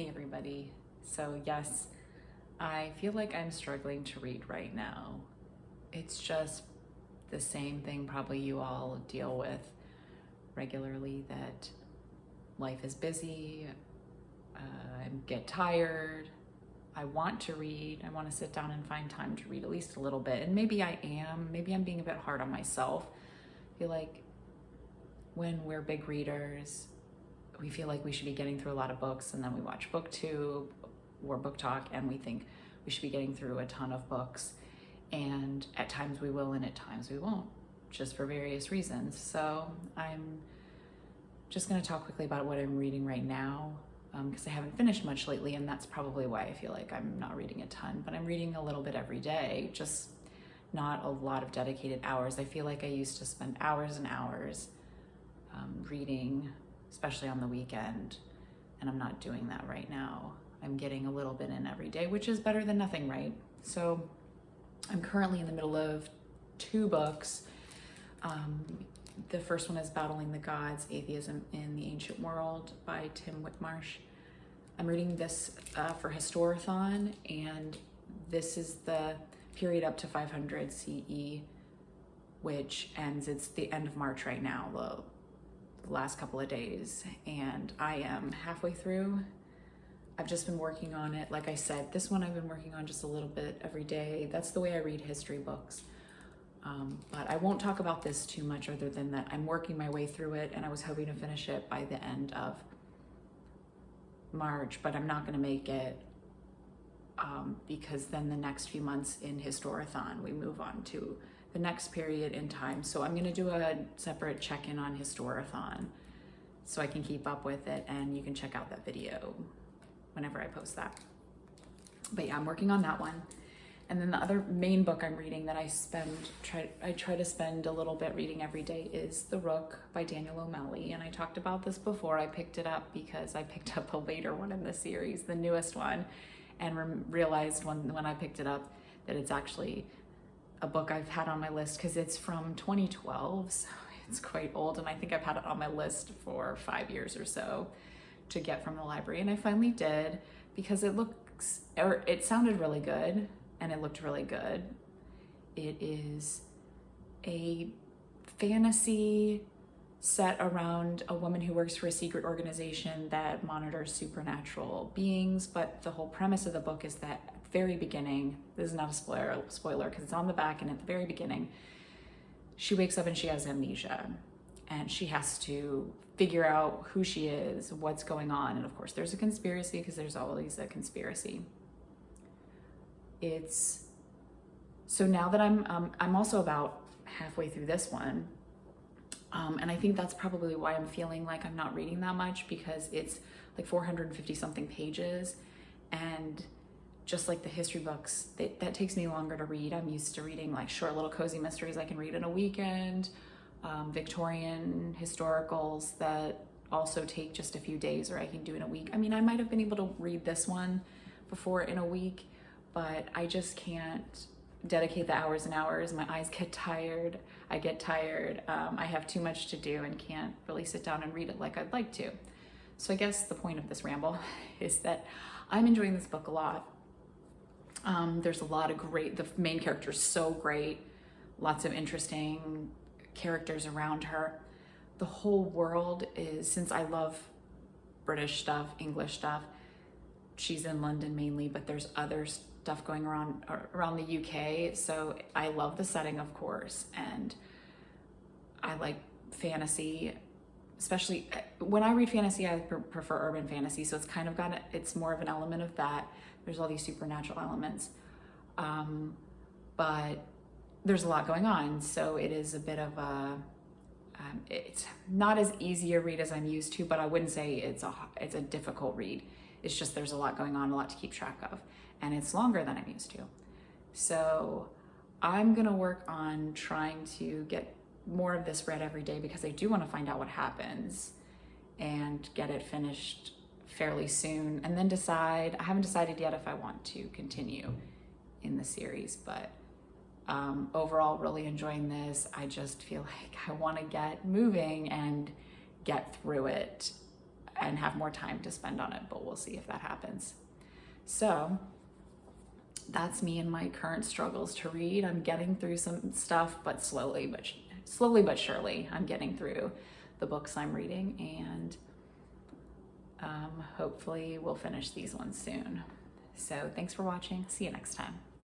Hey everybody. So yes, I feel like I'm struggling to read right now. It's just the same thing probably you all deal with regularly, that life is busy, I get tired, I want to read, I want to sit down and find time to read at least a little bit. And maybe I'm being a bit hard on myself. I feel like when we're big readers, we feel like we should be getting through a lot of books, and then we watch BookTube or BookTok and we think we should be getting through a ton of books. And at times we will and at times we won't, just for various reasons. So I'm just going to talk quickly about what I'm reading right now, because I haven't finished much lately, and that's probably why I feel like I'm not reading a ton. But I'm reading a little bit every day, just not a lot of dedicated hours. I feel like I used to spend hours and hours reading, especially on the weekend, and I'm not doing that right now. I'm getting a little bit in every day, which is better than nothing, right? So I'm currently in the middle of 2 books. The first one is Battling the Gods, Atheism in the Ancient World by Tim Whitmarsh. I'm reading this for Historathon, and this is the period up to 500 CE, which ends, it's the end of March right now, the last couple of days, and I am halfway through. I've just been working on it. Like I said, this one I've been working on just a little bit every day. That's the way I read history books. But I won't talk about this too much other than that I'm working my way through it, and I was hoping to finish it by the end of March, but I'm not going to make it because then the next few months in Historathon, we move on to the next period in time. So I'm going to do a separate check-in on Historathon so I can keep up with it, and you can check out that video whenever I post that. But yeah, I'm working on that one. And then the other main book I'm reading that I try to spend a little bit reading every day is The Rook by Daniel O'Malley. And I talked about this before. I picked it up because I picked up a later one in the series, the newest one, and realized when I picked it up that it's actually a book I've had on my list because it's from 2012, so it's quite old, and I think I've had it on my list for 5 years or so to get from the library, and I finally did because it sounded really good and it looked really good. It is a fantasy set around a woman who works for a secret organization that monitors supernatural beings, but the whole premise of the book is that at the very beginning, this is not a spoiler because it's on the back, and at the very beginning, she wakes up and she has amnesia, and she has to figure out who she is, what's going on, and of course there's a conspiracy because there's always a conspiracy. So now that I'm also about halfway through this one, and I think that's probably why I'm feeling like I'm not reading that much, because it's like 450 something pages, and just like the history books, that takes me longer to read. I'm used to reading like short little cozy mysteries I can read in a weekend, Victorian historicals that also take just a few days, or I can do in a week. I mean, I might have been able to read this one before in a week, but I just can't dedicate the hours and hours. My eyes get tired, I get tired, I have too much to do and can't really sit down and read it like I'd like to. So I guess the point of this ramble is that I'm enjoying this book a lot. There's a lot of the main character is so great, lots of interesting characters around her. The whole world is, since I love British stuff, English stuff, she's in London mainly, but there's other stuff going around the UK. So I love the setting, of course, and I like fantasy, especially when I read fantasy, I prefer urban fantasy. So it's more of an element of that. There's all these supernatural elements, but there's a lot going on. So it is a bit of it's not as easy a read as I'm used to, but I wouldn't say it's a difficult read. It's just there's a lot going on, a lot to keep track of, and it's longer than I'm used to. So I'm gonna work on trying to get more of this read every day, because I do want to find out what happens and get it finished fairly soon, and then decide. I haven't decided yet if I want to continue in the series, but overall really enjoying this. I just feel like I want to get moving and get through it and have more time to spend on it, but we'll see if that happens. So that's me and my current struggles to read. I'm getting through some stuff, but slowly but surely I'm getting through the books I'm reading, and hopefully we'll finish these ones soon. So thanks for watching. See you next time.